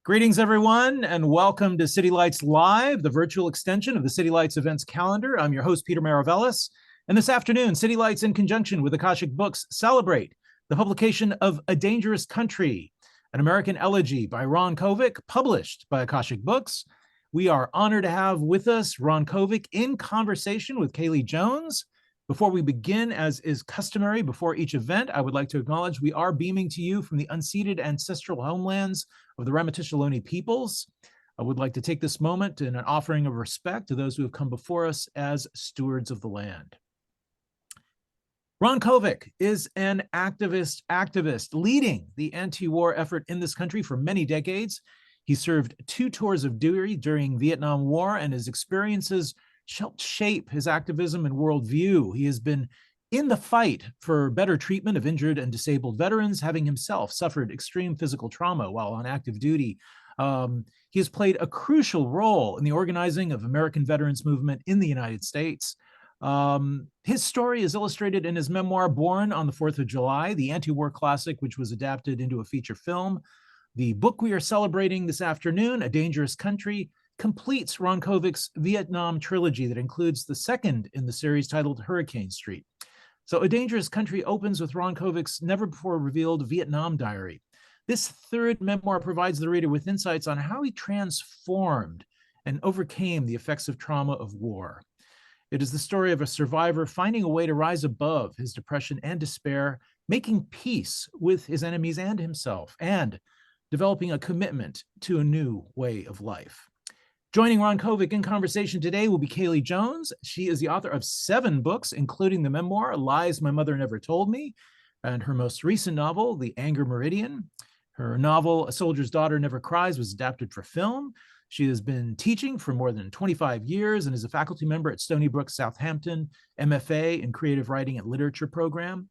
Greetings, everyone, and welcome to City Lights Live, the virtual extension of the City Lights events calendar. I'm your host, Peter Maravellis, and this afternoon, City Lights, in conjunction with Akashic Books, celebrate the publication of A Dangerous Country, an American Elegy by Ron Kovic, published by Akashic Books. We are honored to have with us Ron Kovic in conversation with Kaylie Jones. Before we begin, as is customary before each event, I would like to acknowledge we are beaming to you from the unceded ancestral homelands of the Ramaytush peoples. I would like to take this moment in an offering of respect to those who have come before us as stewards of the land. Ron Kovic is an activist leading the anti-war effort in this country for many decades. He served 2 tours of duty during Vietnam War, and his experiences helped shape his activism and worldview. He has been in the fight for better treatment of injured and disabled veterans, having himself suffered extreme physical trauma while on active duty. He has played a crucial role in the organizing of American veterans movement in the United States. His story is illustrated in his memoir, Born on the 4th of July, the anti-war classic, which was adapted into a feature film. The book we are celebrating this afternoon, A Dangerous Country, completes Ron Kovic's Vietnam trilogy that includes the second in the series titled Hurricane Street. So A Dangerous Country opens with Ron Kovic's never-before-revealed Vietnam diary. This third memoir provides the reader with insights on how he transformed and overcame the effects of trauma of war. It is the story of a survivor finding a way to rise above his depression and despair, making peace with his enemies and himself, and developing a commitment to a new way of life. Joining Ron Kovic in conversation today will be Kaylie Jones. She is the author of 7 books, including the memoir, Lies My Mother Never Told Me, and her most recent novel, The Anger Meridian. Her novel, A Soldier's Daughter Never Cries, was adapted for film. She has been teaching for more than 25 years and is a faculty member at Stony Brook, Southampton, MFA in Creative Writing and Literature program.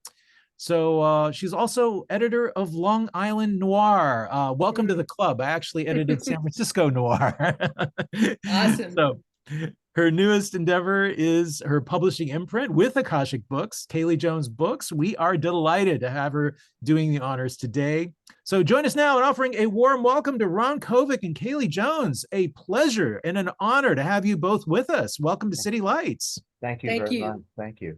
So she's also editor of Long Island Noir. Welcome to the club. I actually edited San Francisco Noir. Awesome. So her newest endeavor is her publishing imprint with Akashic Books, Kaylie Jones Books. We are delighted to have her doing the honors today. So join us now in offering a warm welcome to Ron Kovic and Kaylie Jones. A pleasure and an honor to have you both with us. Welcome to City Lights. Thank you very much. Thank you.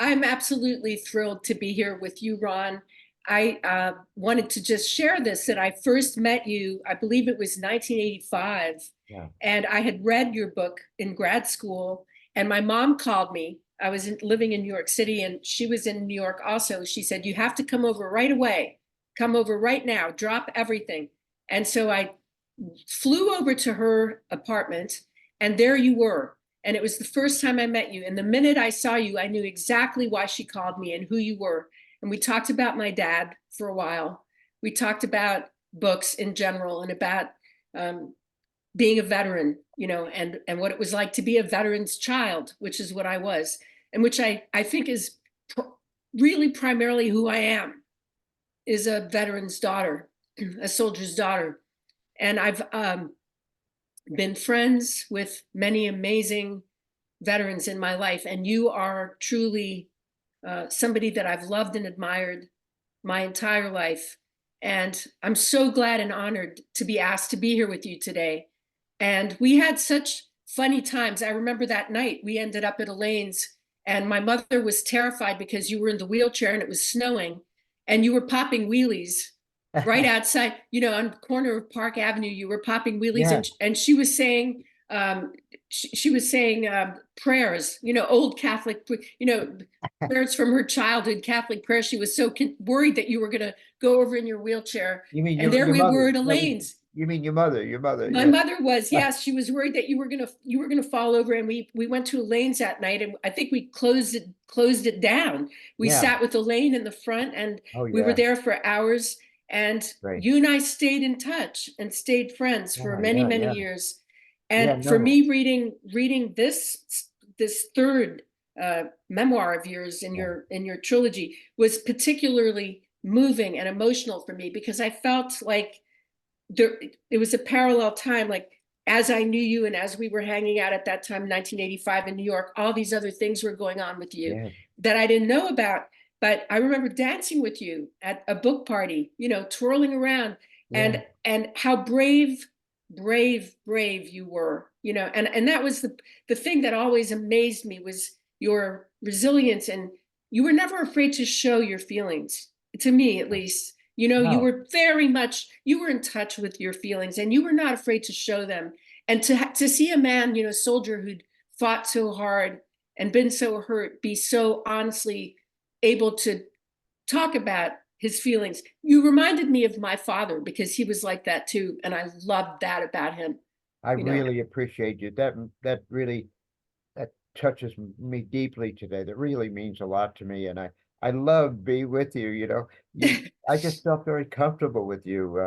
I'm absolutely thrilled to be here with you, Ron. I wanted to just share this, that I first met you, I believe it was 1985, and I had read your book in grad school, and my mom called me. I was living in New York City, and she was in New York also. She said, you have to come over right away. Come over right now, drop everything. And so I flew over to her apartment, and there you were. And it was the first time I met you. And the minute I saw you, I knew exactly why she called me and who you were. And we talked about my dad for a while. We talked about books in general and about being a veteran, you know, and what it was like to be a veteran's child, which is what I was, and which I think is really primarily who I am, is a veteran's daughter, a soldier's daughter. And I've been friends with many amazing veterans in my life, and you are truly somebody that I've loved and admired my entire life. And I'm so glad and honored to be asked to be here with you today. And we had such funny times. I remember that night we ended up at Elaine's, and my mother was terrified because you were in the wheelchair and it was snowing, and you were popping wheelies right outside, you know, on the corner of Park Avenue. You were popping wheelies, yeah. and she was saying, she was saying prayers, you know, old Catholic, you know, prayers from her childhood, Catholic prayers. She was so worried that you were going to go over in your wheelchair. You mean and there we mother. were at Elaine's. You mean your mother? My mother was, yes. She was worried that you were gonna fall over, and we went to Elaine's that night, and I think we closed it down. We sat with Elaine in the front, and we were there for hours. And you and I stayed in touch and stayed friends for many years. And for me, reading this third memoir of yours in your trilogy was particularly moving and emotional for me, because I felt like it was a parallel time, like as I knew you and as we were hanging out at that time, 1985 in New York, all these other things were going on with you that I didn't know about. But I remember dancing with you at a book party, you know, twirling around. and how brave you were, and that was the thing that always amazed me was your resilience, and you were never afraid to show your feelings, to me at least. You No. were you were in touch with your feelings, and you were not afraid to show them. And to see a man, soldier who'd fought so hard and been so hurt, be so honestly able to talk about his feelings. You reminded me of my father, because he was like that too. And I loved that about him. I really appreciate you. That really, that touches me deeply today. That really means a lot to me. And I love being with you, I just felt very comfortable with you,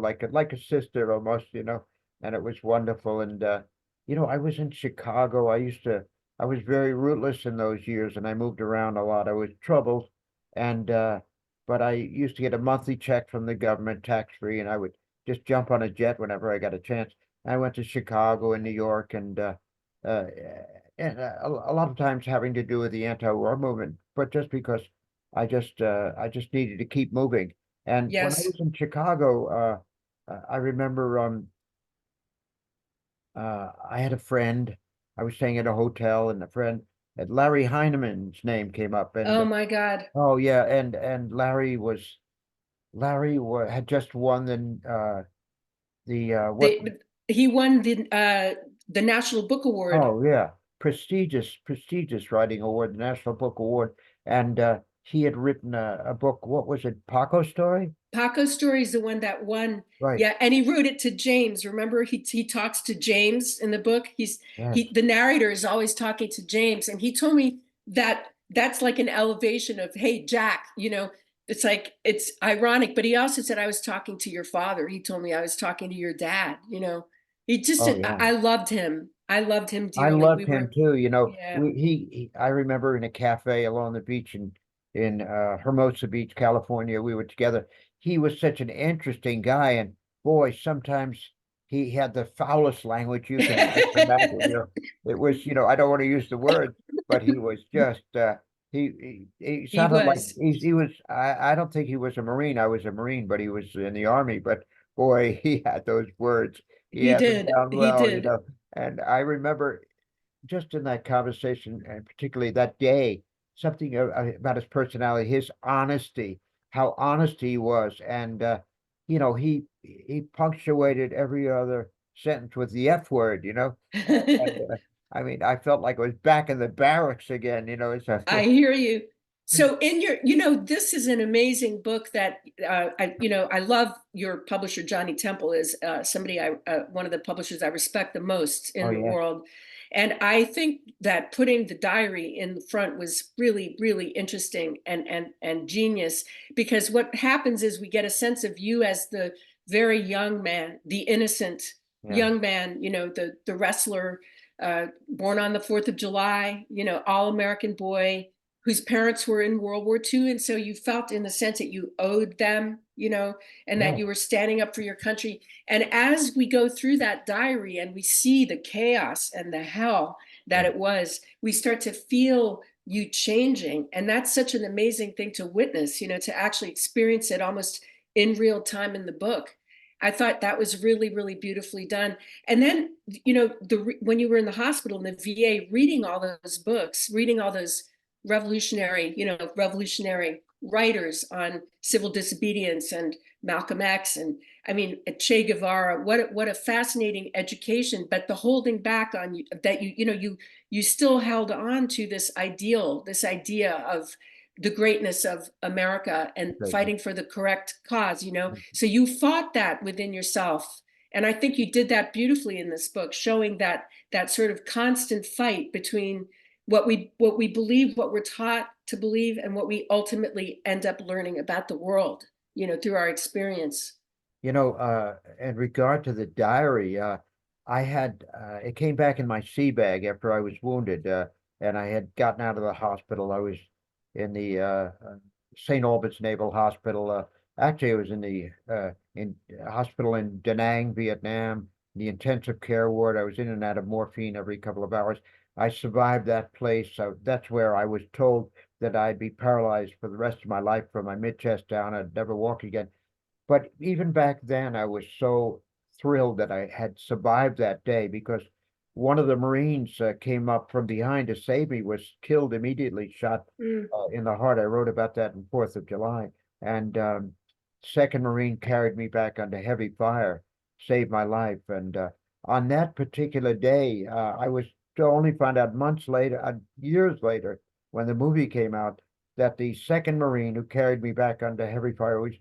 like a sister almost, and it was wonderful. And, I was in Chicago. I was very rootless in those years, and I moved around a lot. I was troubled, and, but I used to get a monthly check from the government, tax-free, and I would just jump on a jet whenever I got a chance. I went to Chicago and New York, uh, a lot of times having to do with the anti-war movement, but just because I just needed to keep moving. And when I Yes. was in Chicago, I remember I had a friend. I was staying at a hotel, and a friend, and Larry Heinemann's name came up, and Oh my God. oh yeah, and had just won the what? He won the National Book Award. Oh yeah, prestigious writing award, the National Book Award, and he had written a book. What was it? Paco Story? Paco Story is the one that won. Right. Yeah, and he wrote it to James. Remember, he talks to James in the book. Yes. The narrator is always talking to James, and he told me that that's like an elevation of, hey, Jack, it's like, it's ironic, but he also said, I was talking to your father. He told me I was talking to your dad. He just Oh did. yeah. I loved him. I loved him I dearly. loved him too. Yeah. I remember in a cafe along the beach in Hermosa Beach, California, we were together. He was such an interesting guy, and boy, sometimes he had the foulest language you can imagine. It was, I don't want to use the word, but he was just he He sounded like was. he was. I don't think he was a Marine. I was a Marine, but he was in the Army. But boy, he had those words. He He had them did. down He did. well. And I remember just in that conversation, and particularly that day, something about his personality, his honesty, how honest he was, and he punctuated every other sentence with the F word, and I mean, I felt like I was back in the barracks again, I hear you. So in your, this is an amazing book that I love. Your publisher, Johnny Temple, is somebody one of the publishers I respect the most in the world. And I think that putting the diary in the front was really, really interesting and genius, because what happens is we get a sense of you as the very young man, the innocent young man, the wrestler, born on the 4th of July, all-American boy whose parents were in World War II. And so you felt in the sense that you owed them, and that you were standing up for your country. And as we go through that diary and we see the chaos and the hell that it was, we start to feel you changing. And that's such an amazing thing to witness, to actually experience it almost in real time in the book. I thought that was really, really beautifully done. And then, when you were in the hospital in the VA, reading all those books, reading all those revolutionary writers on civil disobedience and Malcolm X, and I mean, Che Guevara, what a fascinating education, but the holding back on that, you still held on to this idea of the greatness of America and fighting for the correct cause, so you fought that within yourself. And I think you did that beautifully in this book, showing that sort of constant fight between what we believe, what we're taught to believe, and what we ultimately end up learning about the world, through our experience. In regard to the diary, I had it came back in my sea bag after I was wounded, and I had gotten out of the hospital. I was in the St. Albans Naval Hospital. Actually, I was in the hospital in Da Nang, Vietnam, the intensive care ward. I was in and out of morphine every couple of hours. I survived that place. So that's where I was told that I'd be paralyzed for the rest of my life from my mid-chest down. I'd never walk again. but even back then, I was so thrilled that I had survived that day, because one of the Marines came up from behind to save me, was killed immediately, shot in the heart. I wrote about that in 4th of July. And second Marine carried me back under heavy fire, saved my life. And on that particular day, I was to only find out months later, years later, when the movie came out, that the second Marine who carried me back under heavy fire was,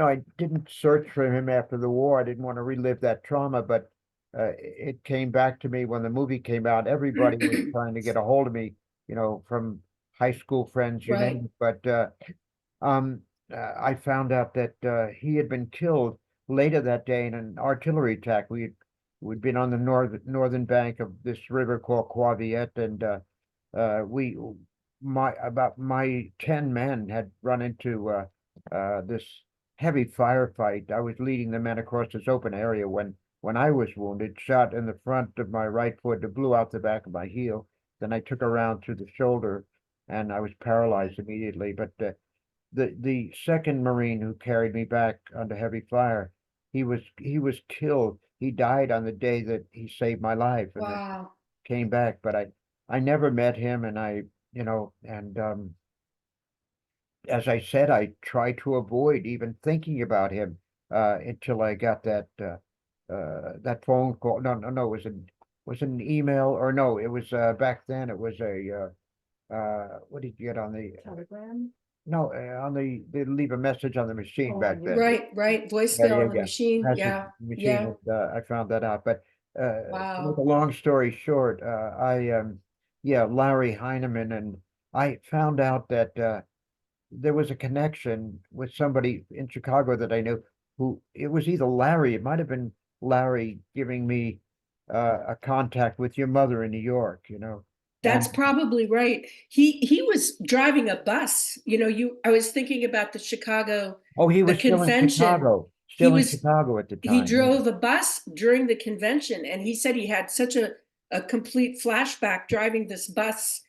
I didn't search for him after the war. I didn't want to relive that trauma, but it came back to me when the movie came out. Everybody was trying to get a hold of me, from high school friends, you Right. name it. But I found out that he had been killed later that day in an artillery attack. We'd been on the northern bank of this river called Quaviet, and my 10 men had run into this heavy firefight. I was leading the men across this open area when I was wounded, shot in the front of my right foot. It blew out the back of my heel. Then I took a round through the shoulder, and I was paralyzed immediately. But the second Marine who carried me back under heavy fire, he was killed. He died on the day that he saved my life, and then Wow. came back. But I never met him, and as I said, I tried to avoid even thinking about him until I got that phone call. No, it was an email, or no, it was back then it was what did you get on the Telegram? no, they leave a message on the machine back then. Right. Voicemail on the Yeah. machine. Message machine. I found that out. But to Wow. make a long story short, Larry Heineman, and I found out that there was a connection with somebody in Chicago that I knew, who, it was either Larry, it might have been Larry, giving me a contact with your mother in New York, That's And probably right. He was driving a bus. I was thinking about the he the was still in convention. Chicago, He still in was Chicago at the he time. Yeah. drove a bus during the convention, and he said he had such a complete flashback driving this bus,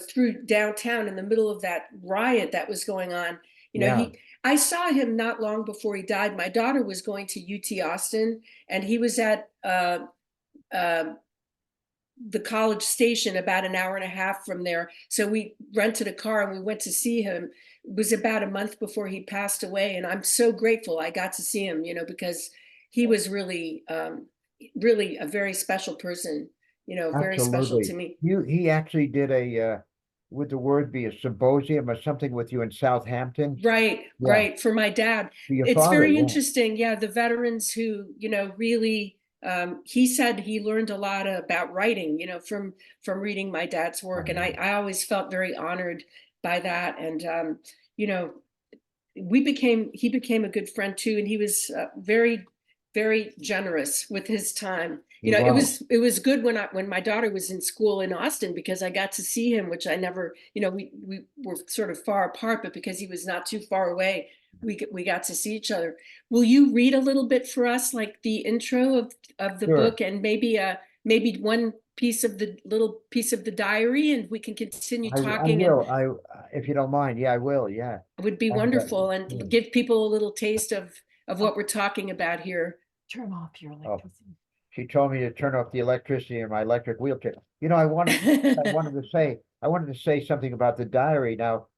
through downtown in the middle of that riot that was going on. Yeah. I saw him not long before he died. My daughter was going to UT Austin, and he was at uh, the College Station, about an hour and a half from there. So we rented a car and we went to see him. It was about a month before he passed away, and I'm so grateful I got to see him, because he was really, really a very special person, very special to Absolutely. me. He actually did would the word be a symposium or something with you in Southampton? Right, Yeah. right. For my dad. For your It's father, very yeah. interesting. Yeah, the veterans who, really, he said he learned a lot about writing, from reading my dad's work. And I always felt very honored by that. And, you know, he became a good friend too. And he was very, very generous with his time. He It was good when my daughter was in school in Austin, because I got to see him, which I never, we were sort of far apart, but because he was not too far away, we got to see each other. Will you read a little bit for us, like the intro of the Sure. book, and maybe one little piece of the diary, and we can continue I talking, and will. If you don't mind, yeah, I will. Yeah. it would be And, wonderful, yeah. and give people a little taste of what we're talking about here. Turn off your Oh. electricity. She told me to turn off the electricity in my electric wheelchair. I wanted to say something about the diary. Now,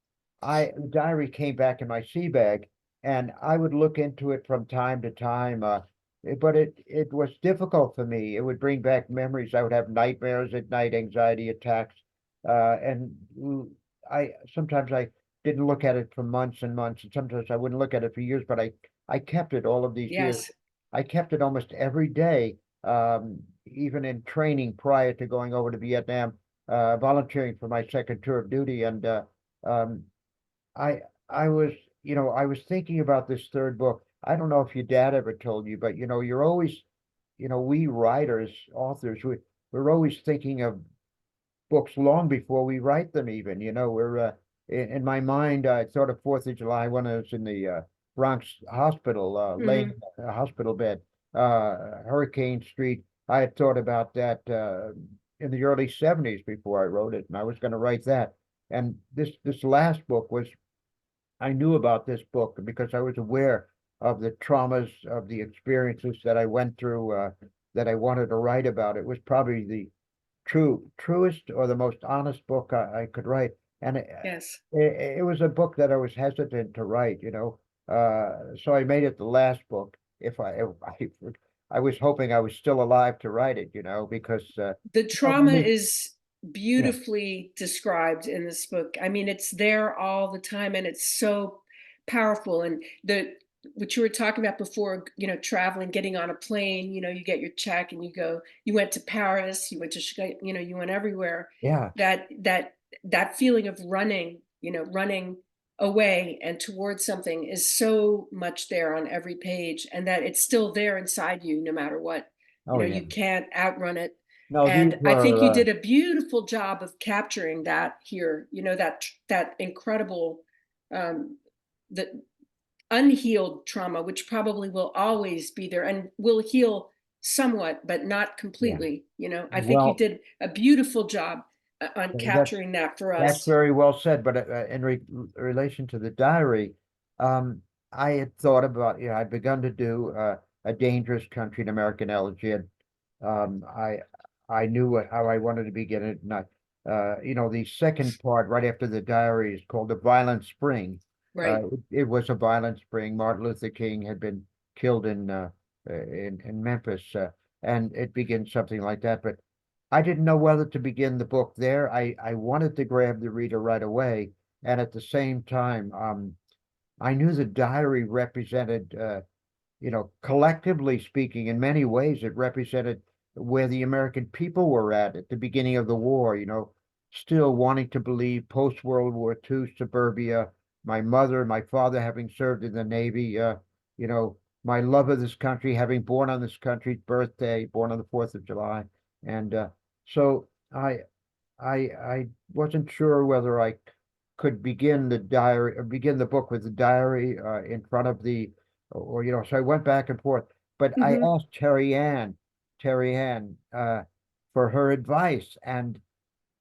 the diary came back in my sea bag, and I would look into it from time to time. But it was difficult for me. It would bring back memories. I would have nightmares at night, anxiety attacks, and I sometimes I didn't look at it for months and months, and sometimes I wouldn't look at it for years. But I kept it all of these years. Yes. I kept it almost every day, even in training prior to going over to Vietnam, volunteering for my second tour of duty. And um, I I was, I was thinking about this third book. I don't know if your dad ever told you, but you're always, we writers, authors, we're always thinking of books long before we write them even. We're in my mind, I thought of 4th of July when I was in the Bronx hospital, laying in a hospital bed, Hurricane Street. I had thought about that in the early 70s before I wrote it, and I was going to write that. And this last book was, I knew about this book because I was aware of the traumas, of the experiences that I went through, that I wanted to write about. It was probably the truest or the most honest book I could write. And Yes. it was a book that I was hesitant to write, so I made it the last book. I was hoping I was still alive to write it, because The trauma me, is yeah, beautifully described in this book. I mean, it's there all the time and it's so powerful. And what you were talking about before, traveling, getting on a plane, you get your check and you went to Paris, you went to Chicago, you went everywhere. yeah, That feeling of running, running away and towards something is so much there on every page, and that it's still there inside you no matter what. oh yeah. You can't outrun it. No, these And I think you were did a beautiful job of capturing that here, that incredible, the unhealed trauma, which probably will always be there and will heal somewhat, but not yeah. completely. I think you Well, did a beautiful job on that's capturing that for that's us. very well said. But in relation to the diary, um, I had thought about, I'd begun to do a dangerous country in American Elegy, and um, I I knew how I wanted to begin it. And the second part right after the diary is called "A Violent Spring." Right. It was a violent spring. Martin Luther King had been killed in Memphis, and it begins something like that. But I didn't know whether to begin the book there. I wanted to grab the reader right away, and at the same time, I knew the diary represented, collectively speaking, in many ways, it represented where the American people were at the beginning of the war, still wanting to believe post-World War II suburbia, my mother, my father having served in the Navy, my love of this country, having born on this country's birthday, born on the 4th of July. And so I wasn't sure whether I could begin the diary or begin the book with the diary in front of so I went back and forth. But I Hmm. asked Terry Ann, for her advice, and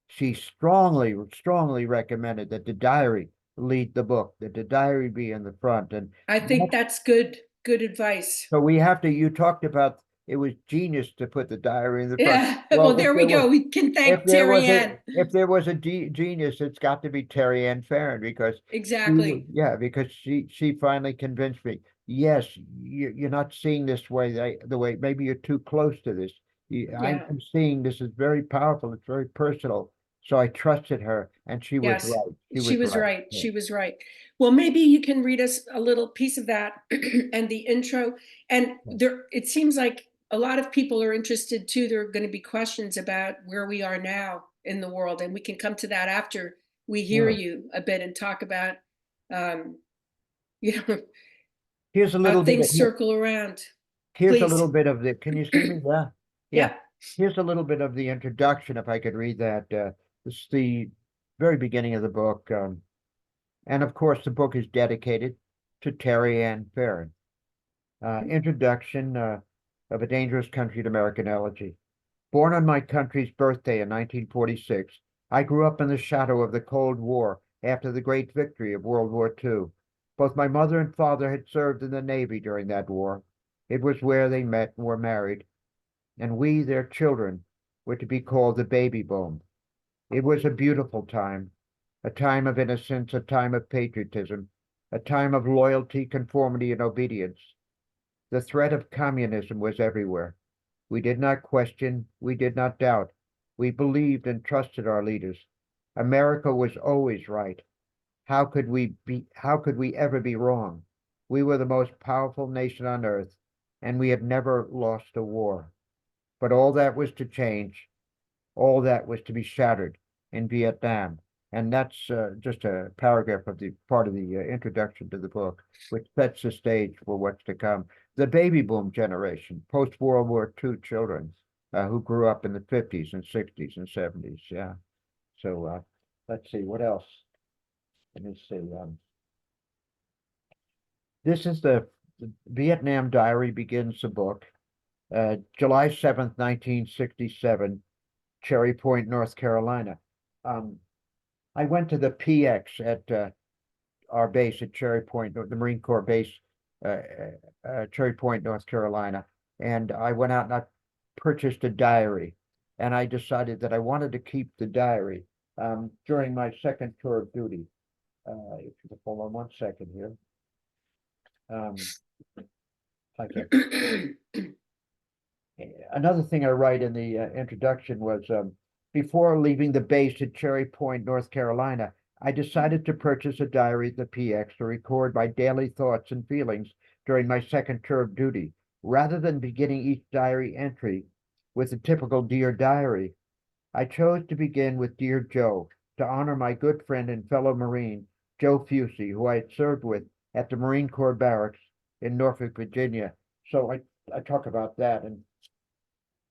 she strongly recommended that the diary lead the book, that the diary be in the front. And I think that's good advice. so you talked about it was genius to put the diary in the front. Yeah. Well, Well, there we go. We can if thank there Terry was a Ann. if there was a genius, it's got to be Terry Ann Farron, because Exactly. she finally convinced me. Yes, you're not seeing this way, the way maybe you're too close to this. Yeah. I'm seeing this is very powerful. It's very personal. So I trusted her, and she was Yes, right. She she was was right. right. Yeah. She was right. Well, maybe you can read us a little piece of that and the intro. And it seems like a lot of people are interested too. There are going to be questions about where we are now in the world, and we can come to that after we hear Sure. you a bit and talk about, um, you know, Here's a how little bit. things circle around. Here's a Please. little bit of the. Can you see me? Yeah. Yeah. Yep. Here's a little bit of the introduction, if I could read that. This is the very beginning of the book. And of course, the book is dedicated to Terry Ann Farron. Introduction of A Dangerous Country to American Elegy. Born on my country's birthday in 1946, I grew up in the shadow of the Cold War after the great victory of World War II. Both my mother and father had served in the Navy during that war. It was where they met and were married, and we, their children, were to be called the baby boom. It was a beautiful time, a time of innocence, a time of patriotism, a time of loyalty, conformity, and obedience. The threat of communism was everywhere. We did not question, we did not doubt. We believed and trusted our leaders. America was always right. How could we ever be wrong? We were the most powerful nation on earth, and we had never lost a war. But all that was to change. All that was to be shattered in Vietnam. And that's just a paragraph of the part of the introduction to the book, which sets the stage for what's to come. The baby boom generation, post-World War II children who grew up in the 50s and 60s and 70s. Yeah. So let's see, what else? Let me see. This is the Vietnam Diary begins the book. July 7th, 1967, Cherry Point, North Carolina. I went to the PX at our base at Cherry Point, the Marine Corps base, Cherry Point, North Carolina. And I went out and I purchased a diary. And I decided that I wanted to keep the diary during my second tour of duty. If you could hold on 1 second here. Another thing I write in the introduction was before leaving the base at Cherry Point, North Carolina, I decided to purchase a diary at the PX to record my daily thoughts and feelings during my second tour of duty. Rather than beginning each diary entry with a typical Dear Diary, I chose to begin with Dear Joe to honor my good friend and fellow Marine, Joe Fusey, who I had served with at the Marine Corps Barracks in Norfolk, Virginia. So I talk about that. And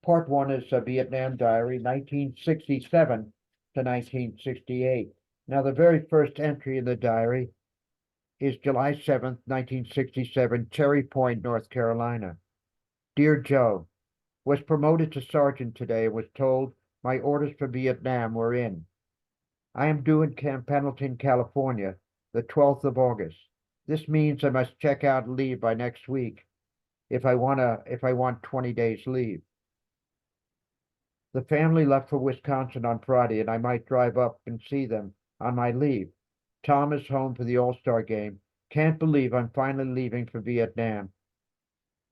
part one is a Vietnam Diary, 1967 to 1968. Now, the very first entry in the diary is July 7th, 1967, Cherry Point, North Carolina. Dear Joe, was promoted to sergeant today and was told my orders for Vietnam were in. I am due in Camp Pendleton, California, the 12th of August. This means I must check out and leave by next week if I want 20 days leave. The family left for Wisconsin on Friday, and I might drive up and see them on my leave. Tom is home for the All-Star game. Can't believe I'm finally leaving for Vietnam.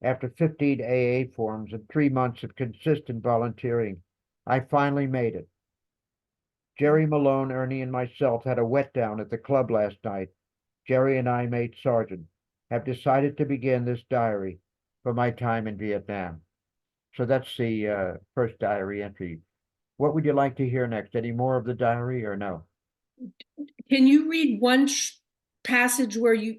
After 15 AA forms and 3 months of consistent volunteering, I finally made it. Jerry Malone, Ernie, and myself had a wet down at the club last night. Jerry and I made sergeant, have decided to begin this diary for my time in Vietnam. So that's the first diary entry. What would you like to hear next? Any more of the diary or no? Can you read one passage where you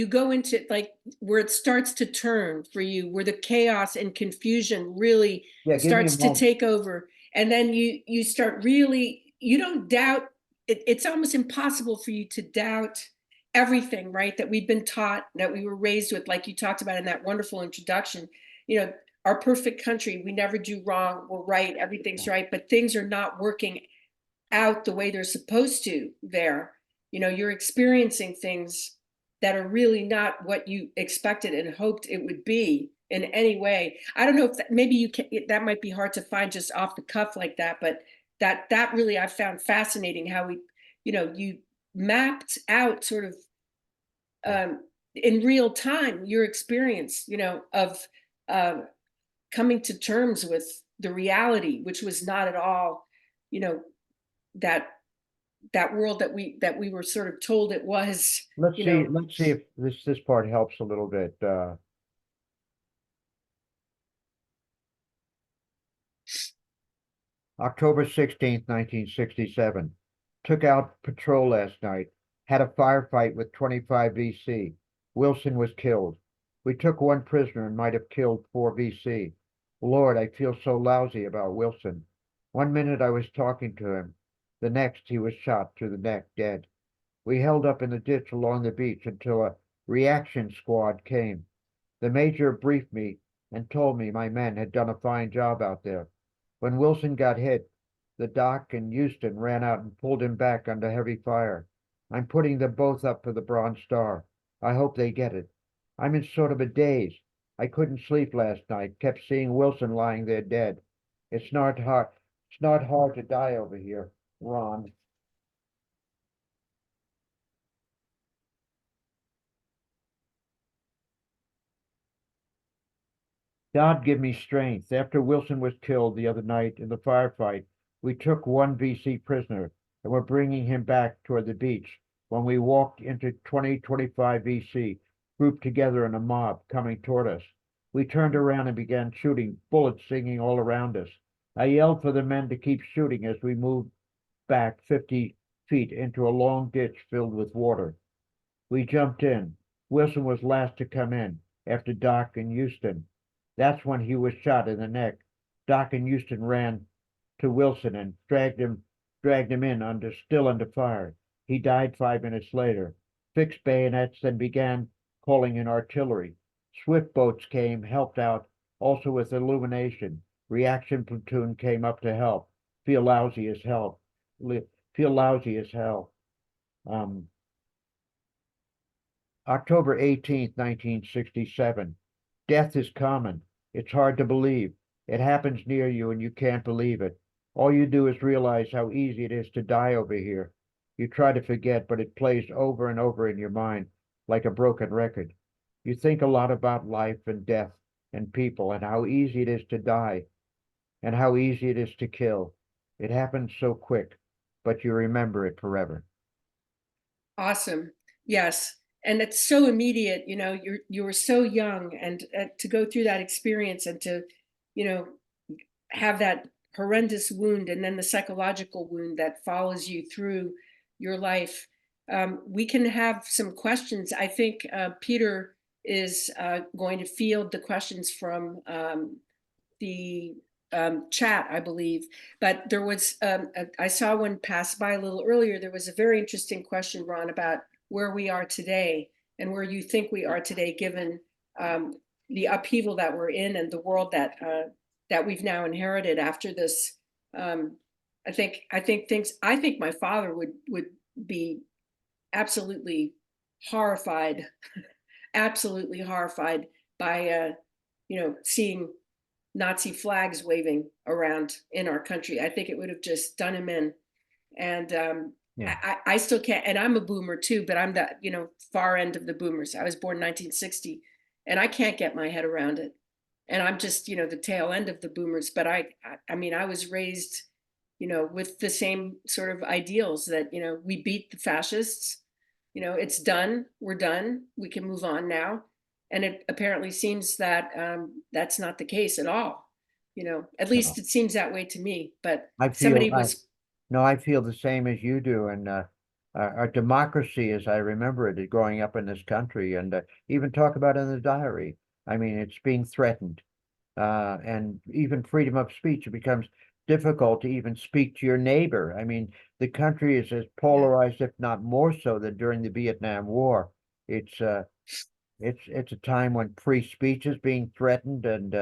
go into like where it starts to turn for you, where the chaos and confusion really starts to take over, and then you start really, you don't doubt it, it's almost impossible for you to doubt everything, right, that we've been taught, that we were raised with, like you talked about in that wonderful introduction. Our perfect country, we never do wrong, we're right, everything's right, but things are not working out the way they're supposed to there. You're experiencing things that are really not what you expected and hoped it would be in any way. I don't know if maybe you can, that might be hard to find just off the cuff like that, but that really I found fascinating how you mapped out sort of in real time your experience, of coming to terms with the reality, which was not at all, that world that we were sort of told it was. Let's see if this part helps a little bit. October 16th, 1967. Took out patrol last night. Had a firefight with 25 VC. Wilson was killed. We took one prisoner and might have killed 4 VC. Lord, I feel so lousy about Wilson. 1 minute I was talking to him. The next he was shot through the neck, dead. We held up in the ditch along the beach until a reaction squad came. The major briefed me and told me my men had done a fine job out there. When Wilson got hit, the doc and Houston ran out and pulled him back under heavy fire. I'm putting them both up for the Bronze Star. I hope they get it. I'm in sort of a daze. I couldn't sleep last night, kept seeing Wilson lying there dead. It's not hard to die over here, Ron. God give me strength. After Wilson was killed the other night in the firefight, we took one VC prisoner and were bringing him back toward the beach when we walked into 25 VC, grouped together in a mob coming toward us. We turned around and began shooting, bullets singing all around us. I yelled for the men to keep shooting as we moved back 50 feet into a long ditch filled with water. We jumped in. Wilson was last to come in after Doc and Houston. That's when he was shot in the neck. Doc and Houston ran to Wilson and dragged him in still under fire. He died 5 minutes later. Fixed bayonets, then began calling in artillery. Swift boats came, helped out, also with illumination. Reaction platoon came up to help. Feel lousy as hell. Feel lousy as hell. October 18th, 1967. Death is common. It's hard to believe. It happens near you and you can't believe it. All you do is realize how easy it is to die over here. You try to forget, but it plays over and over in your mind like a broken record. You think a lot about life and death and people and how easy it is to die and how easy it is to kill. It happens so quick, but you remember it forever. Awesome. Yes. And it's so immediate, you were so young, and to go through that experience and to, you know, have that horrendous wound and then the psychological wound that follows you through your life. We can have some questions. I think Peter is going to field the questions from the chat, I believe. But there was, I saw one pass by a little earlier. There was a very interesting question, Ron, about where we are today and where you think we are today, given the upheaval that we're in and the world that we've now inherited after this. I think my father would be absolutely horrified, absolutely horrified by seeing Nazi flags waving around in our country. I think it would have just done him in. And I still can't, and I'm a boomer too, but I'm the far end of the boomers. I was born 1960, and I can't get my head around it. And I'm just the tail end of the boomers. But I mean, I was raised with the same sort of ideals that we beat the fascists. It's done. We're done. We can move on now. And it apparently seems that that's not the case at all. At least it seems that way to me. But I feel the same as you do. And our democracy, as I remember it, growing up in this country, and even talk about in the diary, I mean, it's being threatened. And even freedom of speech, it becomes difficult to even speak to your neighbor. I mean, the country is as polarized, if not more so, than during the Vietnam War. It's a time when free speech is being threatened, and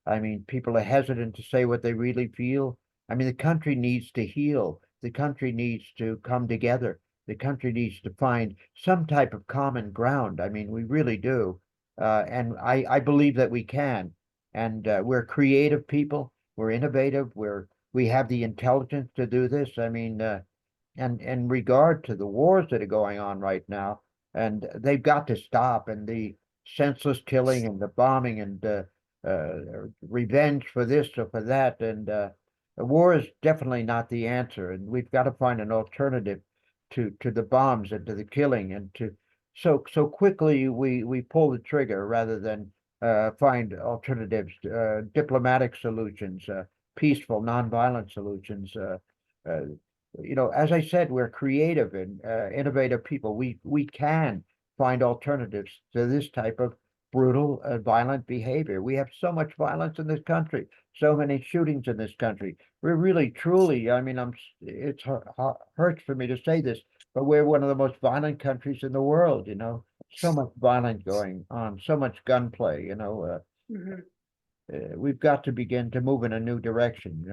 I mean, people are hesitant to say what they really feel. I mean, the country needs to heal. The country needs to come together. The country needs to find some type of common ground. I mean, we really do. And I believe that we can. And we're creative people. We're innovative. We have the intelligence to do this. I mean, and in regard to the wars that are going on right now, and they've got to stop, and the senseless killing and the bombing and revenge for this or for that. And war is definitely not the answer. And we've got to find an alternative to the bombs and to the killing, and to so quickly we pull the trigger rather than find alternatives, diplomatic solutions, peaceful, nonviolent solutions. As I said, we're creative and innovative people. We can find alternatives to this type of brutal, violent behavior. We have so much violence in this country, so many shootings in this country. We're really, truly, I mean, it hurts for me to say this, but we're one of the most violent countries in the world, so much violence going on, so much gunplay, we've got to begin to move in a new direction,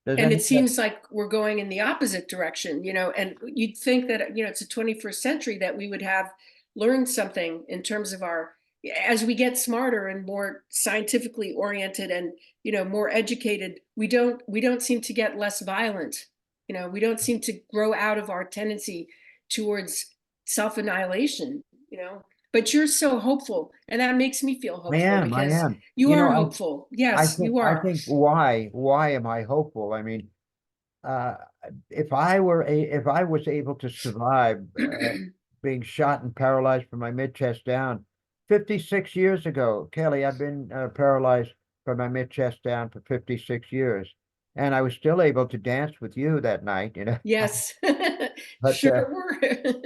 And it seems like we're going in the opposite direction, and you'd think that, it's a 21st century, that we would have learned something in terms of as we get smarter and more scientifically oriented and, more educated, we don't seem to get less violent. We don't seem to grow out of our tendency towards self-annihilation, But you're so hopeful, and that makes me feel hopeful. I am. You are hopeful. Yes, you are. I think why am I hopeful? I mean, if I was able to survive being shot and paralyzed from my mid-chest down 56 years ago, Kaylie, I've been paralyzed from my mid-chest down for 56 years, and I was still able to dance with you that night, Yes, but sure were.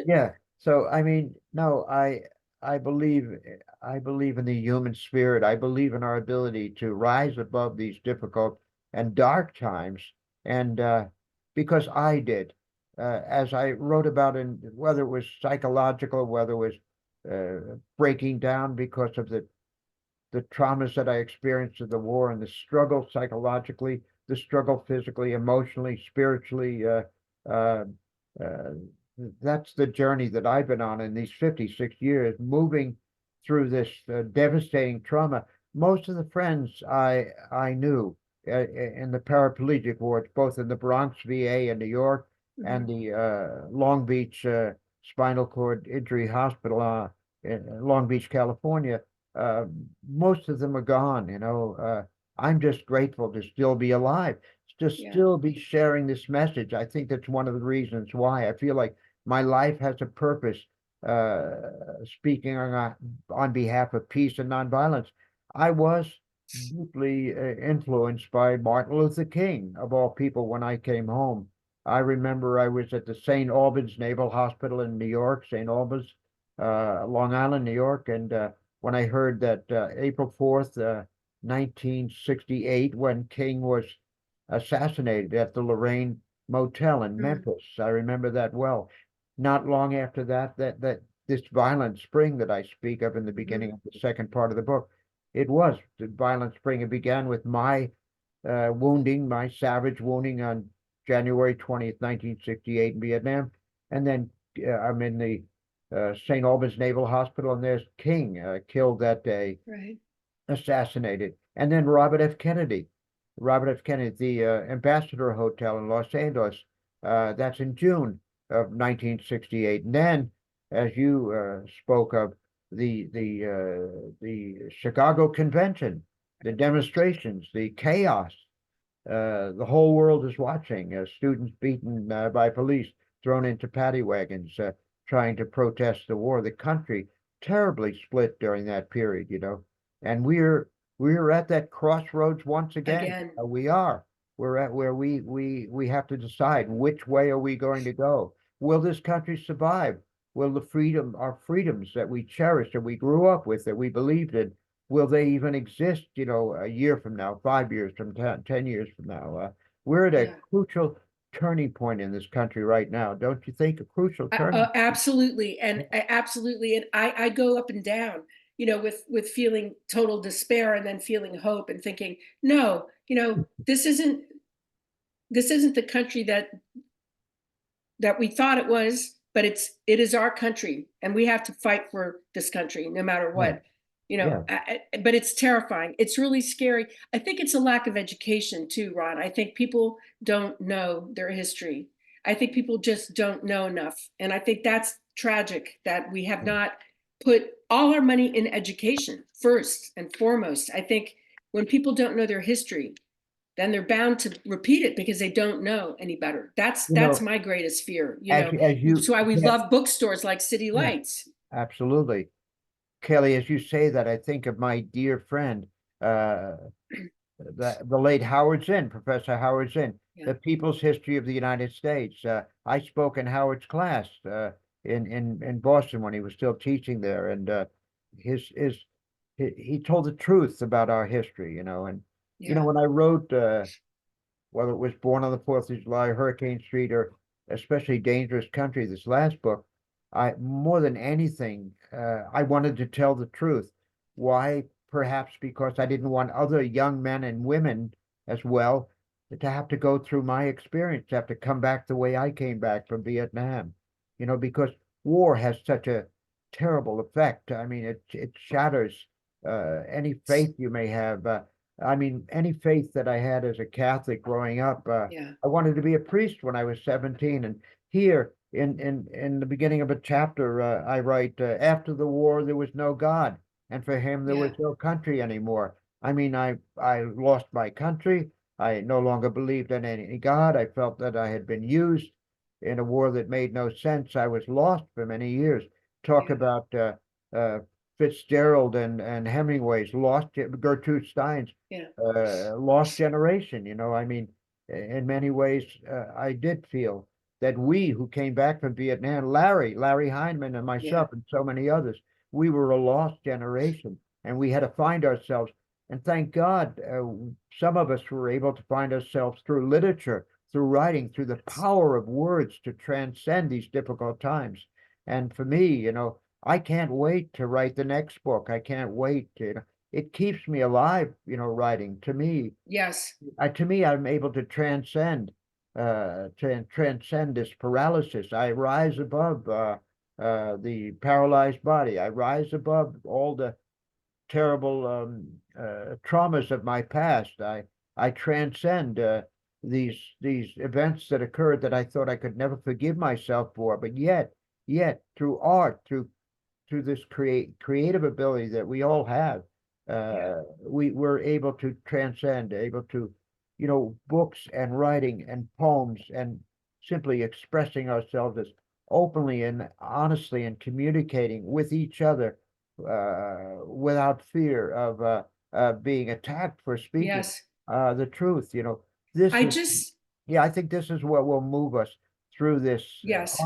yeah. So I mean, no, I believe in the human spirit. I believe in our ability to rise above these difficult and dark times. And because I did, as I wrote about, in whether it was psychological, whether it was breaking down because of the traumas that I experienced in the war, and the struggle psychologically, the struggle physically, emotionally, spiritually, that's the journey that I've been on in these 56 years, moving through this devastating trauma. Most of the friends I knew in the paraplegic wards, both in the Bronx VA in New York and the Long Beach Spinal Cord Injury Hospital in Long Beach, California, most of them are gone. I'm just grateful to still be alive, to still be sharing this message. I think that's one of the reasons why I feel like my life has a purpose, speaking on behalf of peace and nonviolence. I was deeply influenced by Martin Luther King, of all people, when I came home. I remember I was at the St. Albans Naval Hospital in New York, St. Albans, Long Island, New York, and when I heard that April 4th, 1968, when King was assassinated at the Lorraine Motel in Memphis. I remember that well. Not long after that, this violent spring that I speak of in the beginning of the second part of the book, it was the violent spring. It began with my wounding, my savage wounding on January 20th, 1968 in Vietnam. And then I'm in the St. Albans Naval Hospital, and there's King killed that day, assassinated. And then Robert F. Kennedy, the Ambassador Hotel in Los Angeles. That's in June of 1968. And then, as you spoke of, the Chicago Convention, the demonstrations, the chaos. The whole world is watching. Students beaten by police, thrown into paddy wagons, trying to protest the war. The country terribly split during that period, and we're at that crossroads once again. We are. We're at where we have to decide which way are we going to go. Will this country survive? Will our freedoms that we cherish, that we grew up with, that we believed in, will they even exist, a year from now, 5 years from 10 years from now? We're at a crucial turning point in this country right now. Don't you think? A crucial turning? Absolutely. And absolutely. And I go up and down, with feeling total despair and then feeling hope and thinking, no, this isn't the country that we thought it was, but it is our country, and we have to fight for this country no matter what. But it's terrifying. It's really scary. I think it's a lack of education too, Ron. I think people don't know their history. I think people just don't know enough. And I think that's tragic that we have not put all our money in education first and foremost. I think when people don't know their history, then they're bound to repeat it because they don't know any better. That's my greatest fear. That's why we love bookstores like City Lights. Absolutely. Kaylie, as you say that, I think of my dear friend, the late Howard Zinn, Professor Howard Zinn, The People's History of the United States. I spoke in Howard's class in Boston when he was still teaching there, and he told the truth about our history, and when I wrote, whether it was Born on the 4th of July, Hurricane Street, or especially Dangerous Country, this last book, more than anything, I wanted to tell the truth. Why? Perhaps because I didn't want other young men and women as well to have to go through my experience, to have to come back the way I came back from Vietnam. Because war has such a terrible effect. I mean, it shatters any faith you may have. Any faith that I had as a Catholic growing up. I wanted to be a priest when I was 17, and here in the beginning of a chapter, I write, after the war, there was no God, and for him, there was no country anymore. I lost my country. I no longer believed in any God. I felt that I had been used in a war that made no sense. I was lost for many years. Talk about Fitzgerald and Hemingway's lost, Gertrude Stein's lost generation. In many ways, I did feel that we who came back from Vietnam, Larry Heineman and myself and so many others, we were a lost generation, and we had to find ourselves. And thank God, some of us were able to find ourselves through literature, through writing, through the power of words to transcend these difficult times. And for me, I can't wait to write the next book. I can't wait to, it keeps me alive, writing. To me, yes. To me, I'm able to transcend transcend this paralysis. I rise above the paralyzed body. I rise above all the terrible traumas of my past. I transcend these events that occurred that I thought I could never forgive myself for. But yet through art, through this creative ability that we all have, we were able to transcend, able to, books and writing and poems and simply expressing ourselves as openly and honestly and communicating with each other without fear of being attacked for speaking Yes. the truth. This I is, just, yeah, I think this is what will move us through this. yes.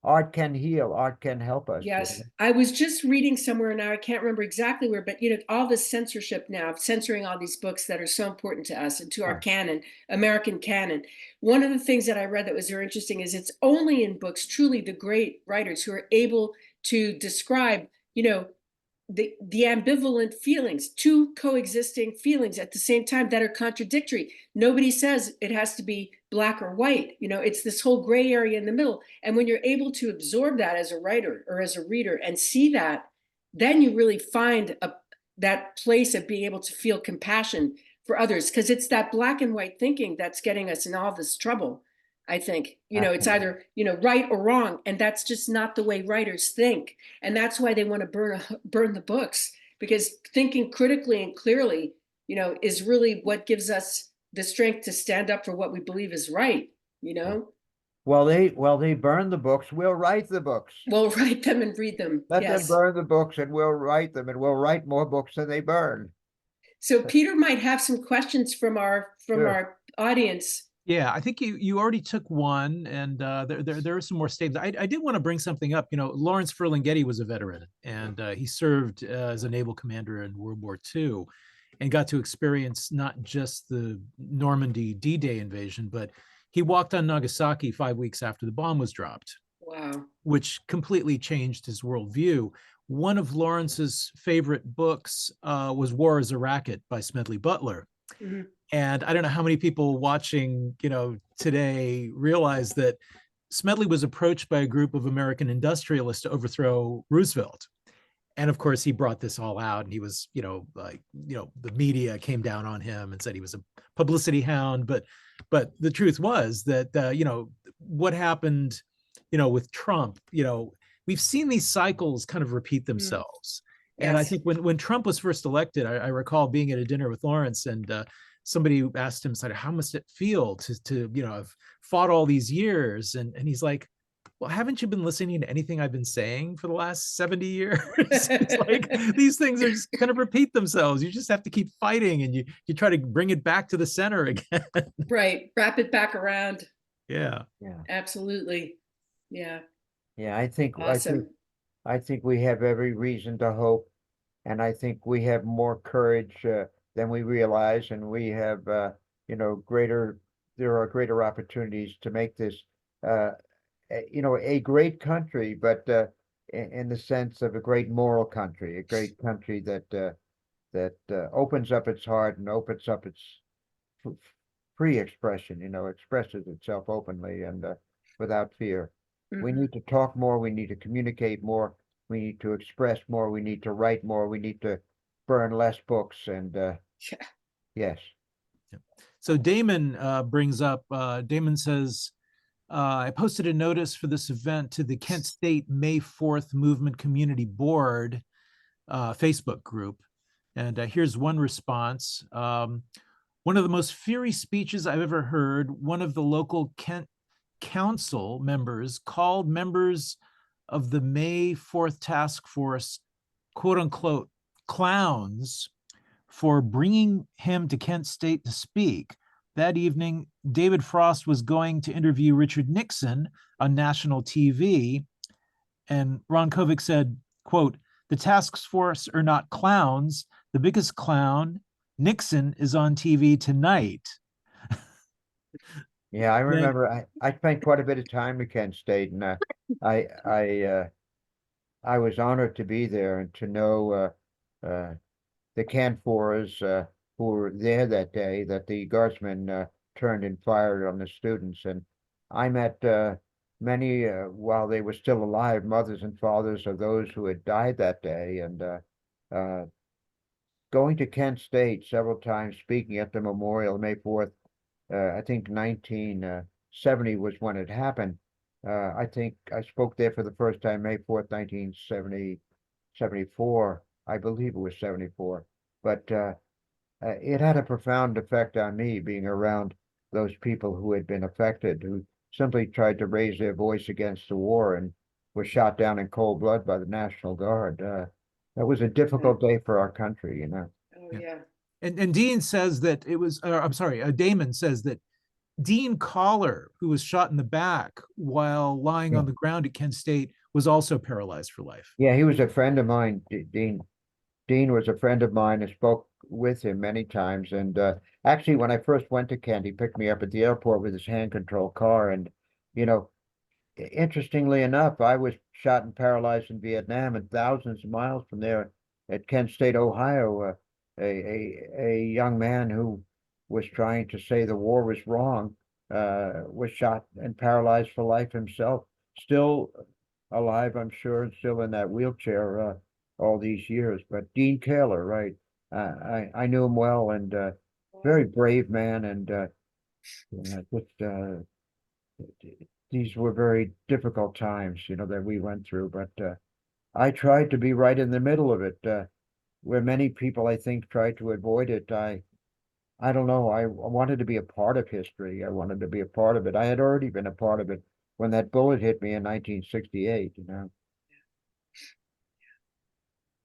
Art can heal, art can help us. Yes, I was just reading somewhere now, I can't remember exactly where, but all this censorship now, censoring all these books that are so important to us and to our canon, American canon. One of the things that I read that was very interesting is it's only in books, truly the great writers who are able to describe, the ambivalent feelings, two coexisting feelings at the same time that are contradictory. Nobody says it has to be black or white. It's this whole gray area in the middle. And when you're able to absorb that as a writer or as a reader and see that, then you really find that place of being able to feel compassion for others, because it's that black and white thinking that's getting us in all this trouble. I think, it's either, right or wrong. And that's just not the way writers think. And that's why they want to burn the books, because thinking critically and clearly, is really what gives us the strength to stand up for what we believe is right. Well, they burn the books. We'll write the books. We'll write them and read them. Let Yes. them burn the books, and we'll write them, and we'll write more books than they burn. So Peter might have some questions from our Sure. audience. Yeah, I think you already took one, and there are some more statements. I did want to bring something up. Lawrence Ferlinghetti was a veteran, and he served as a naval commander in World War II, and got to experience not just the Normandy D-Day invasion, but he walked on Nagasaki 5 weeks after the bomb was dropped. Wow. Which completely changed his worldview. One of Lawrence's favorite books was War is a Racket by Smedley Butler. Mm-hmm. And I don't know how many people watching, today realize that Smedley was approached by a group of American industrialists to overthrow Roosevelt. And of course, he brought this all out, and he was, the media came down on him and said he was a publicity hound. But the truth was that, what happened, with Trump, we've seen these cycles kind of repeat themselves. Yes. And I think when Trump was first elected, I recall being at a dinner with Lawrence, and somebody asked him, said, how must it feel to have fought all these years? And he's like, well, haven't you been listening to anything I've been saying for the last 70 years? It's like these things are just kind of repeat themselves. You just have to keep fighting, and you try to bring it back to the center again. Right. Wrap it back around. Yeah. Absolutely. Yeah. Yeah, I think Awesome. I think we have every reason to hope, and I think we have more courage than we realize, and we have there are greater opportunities to make this a great country, but in the sense of a great moral country, a great country that opens up its heart and opens up its free expression, expresses itself openly and without fear. Mm-hmm. We need to talk more. We need to communicate more. We need to express more. We need to write more. We need to burn less books. And yes. So Damon brings up, Damon says, I posted a notice for this event to the Kent State May 4th Movement Community Board Facebook group. And here's one response. One of the most fiery speeches I've ever heard. One of the local Kent Council members called members of the May 4th task force, quote unquote, clowns for bringing him to Kent State to speak. That evening, David Frost was going to interview Richard Nixon on national TV. And Ron Kovic said, quote, the task force are not clowns. The biggest clown, Nixon, is on TV tonight. Yeah, I remember I spent quite a bit of time at Kent State, and I was honored to be there and to know the Canfors who were there that day, that the guardsmen turned and fired on the students. And I met many, while they were still alive, mothers and fathers of those who had died that day. And going to Kent State several times, speaking at the memorial, May 4th, I think 1970 was when it happened. I think I spoke there for the first time, May 4th, 1974. I believe it was 74. But it had a profound effect on me, being around those people who had been affected, who simply tried to raise their voice against the war and were shot down in cold blood by the National Guard. That was a difficult day for our country, you know. Oh, yeah. And Dean says that it was, I'm sorry, Damon says that Dean Collar, who was shot in the back while lying on the ground at Kent State, was also paralyzed for life. Yeah, he was a friend of mine. Dean was a friend of mine. I spoke with him many times. And actually, when I first went to Kent, he picked me up at the airport with his hand control car. And, you know, interestingly enough, I was shot and paralyzed in Vietnam, and thousands of miles from there at Kent State, Ohio, a young man who was trying to say the war was wrong, was shot and paralyzed for life himself, still alive, I'm sure, and still in that wheelchair all these years. But Dean Kaler, right? I knew him well, and very brave man, and just these were very difficult times, you know, that we went through. But I tried to be right in the middle of it, where many people, I think, tried to avoid it. I don't know. I wanted to be a part of history. I wanted to be a part of it. I had already been a part of it when that bullet hit me in 1968, you know.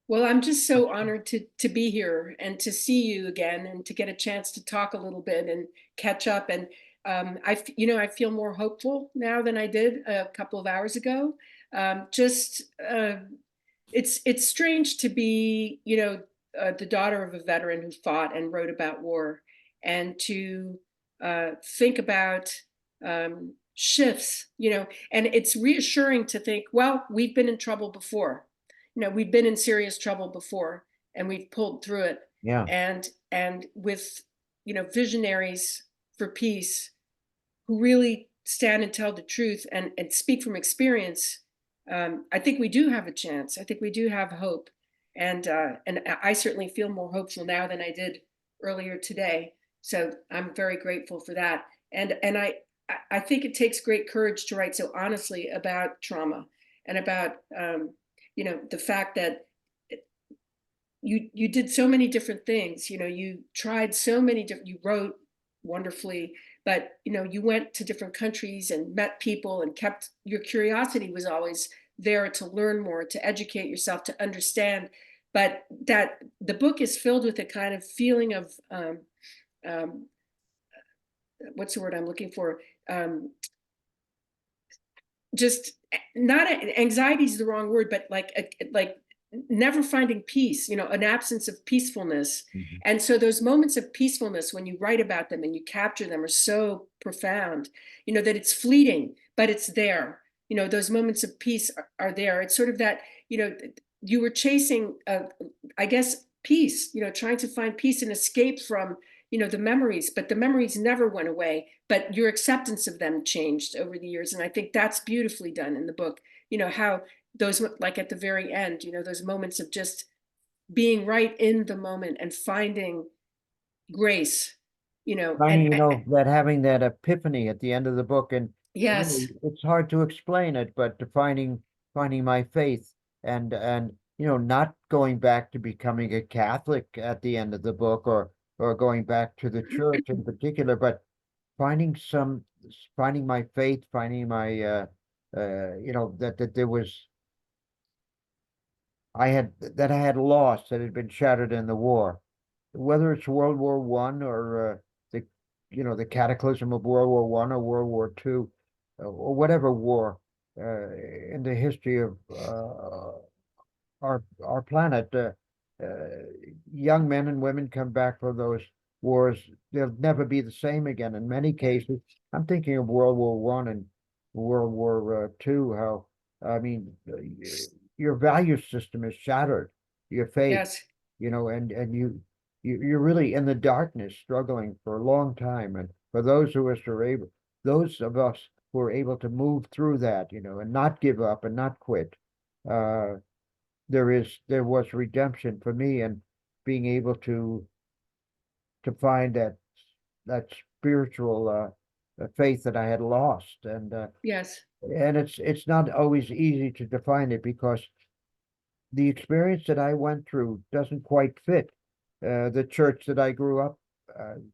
Well, I'm just so honored to be here and to see you again and to get a chance to talk a little bit and catch up. And I feel more hopeful now than I did a couple of hours ago. It's strange to be, the daughter of a veteran who fought and wrote about war, and to think about shifts, and it's reassuring to think, well, we've been in trouble before. We've been in serious trouble before, and we've pulled through it. Yeah. And with, visionaries for peace who really stand and tell the truth and speak from experience, I think we do have a chance. I think we do have hope. And I certainly feel more hopeful now than I did earlier today. So I'm very grateful for that. And I think it takes great courage to write so honestly about trauma and about the fact that you did so many different things. You tried so many different, you wrote wonderfully, but you went to different countries and met people and kept your curiosity was always there to learn more, to educate yourself, to understand. But that the book is filled with a kind of feeling of what's the word I'm looking for? Just not anxiety is the wrong word, but like never finding peace, an absence of peacefulness. Mm-hmm. And so those moments of peacefulness, when you write about them and you capture them, are so profound, that it's fleeting, but it's there. Those moments of peace are there. It's sort of that, you were chasing, I guess, peace, trying to find peace and escape from, the memories, but the memories never went away, but your acceptance of them changed over the years. And I think that's beautifully done in the book, how those, like at the very end, those moments of just being right in the moment and finding grace, Finding, that having that epiphany at the end of the book. And yes, really, it's hard to explain it, but finding my faith, and not going back to becoming a Catholic at the end of the book, or going back to the church in particular, but finding my faith, finding my that there was, I had lost, that had been shattered in the war, whether it's World War I, or the cataclysm of World War I or World War II, or whatever war in the history of our planet. Young men and women come back from those wars, they'll never be the same again. In many cases, I'm thinking of World War I and World War II, how, I mean, your value system is shattered, your faith, yes, and you're really in the darkness, struggling for a long time. And for those of us who are able, those of us who are able to move through that, and not give up and not quit, uh, there was redemption for me, and being able to find that spiritual faith that I had lost. Yes. And it's not always easy to define it, because the experience that I went through doesn't quite fit the church that I grew up.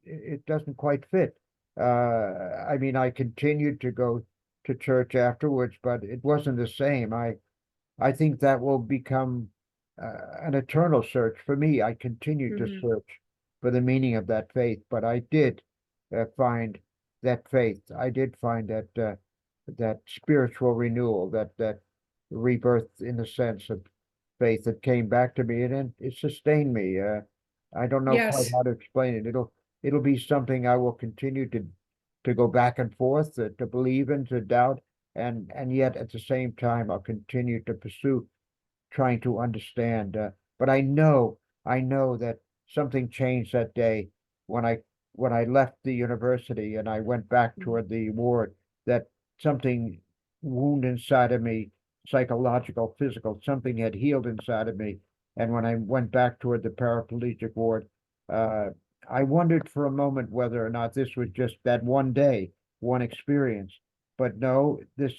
It doesn't quite fit. I mean, I continued to go to church afterwards, but it wasn't the same. I think that will become an eternal search for me. I continue to Mhm. search for the meaning of that faith, but I did find that faith. I did find that spiritual renewal, that rebirth, in the sense of faith that came back to me, and it sustained me. I don't know quite Yes. how to explain it. It'll be something I will continue to go back and forth, to believe in, to doubt, and yet at the same time I'll continue to pursue trying to understand. But I know that something changed that day when I left the university and I went back Mhm. toward the ward. That something wound inside of me, psychological, physical, something had healed inside of me. And when I went back toward the paraplegic ward, uh, I wondered for a moment whether or not this was just that one day, one experience. But no, this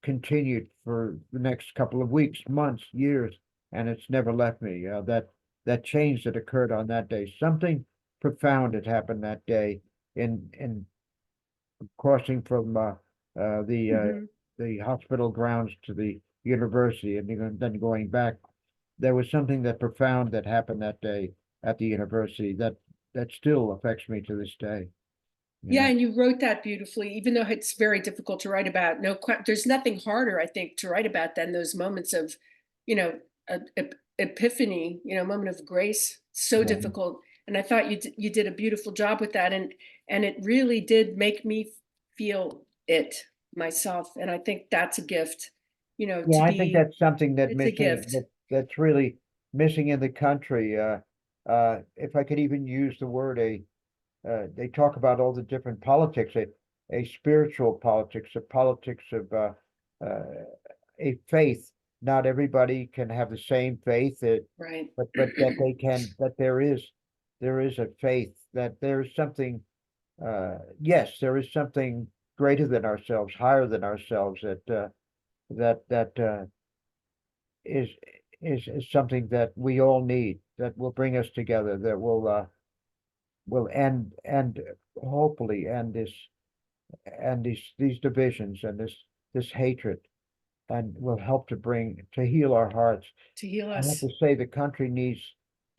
continued for the next couple of weeks, months, years, and it's never left me. That change that occurred on that day, something profound had happened that day in crossing from Mhm. the hospital grounds to the university, and then going back. There was something that profound that happened that day at the university that still affects me to this day. You Yeah, know, and you wrote that beautifully, even though it's very difficult to write about. There's nothing harder, I think, to write about than those moments of, you know, epiphany, moment of grace. So yeah. difficult, and I thought you did a beautiful job with that, and it really did make me feel it myself, and I think that's a gift, Yeah, to I think be. that's something It's a gift. that's really missing in the country. If I could even use the word they talk about all the different politics, a spiritual politics, a politics of uh, a faith. Not everybody can have the same faith, Right. but that there is a faith, that there is something. Yes, there is something greater than ourselves, higher than ourselves, that is is something that we all need, that will bring us together, that will end hopefully end these divisions and this hatred, and will help to heal our hearts. To heal I have us. to say the country needs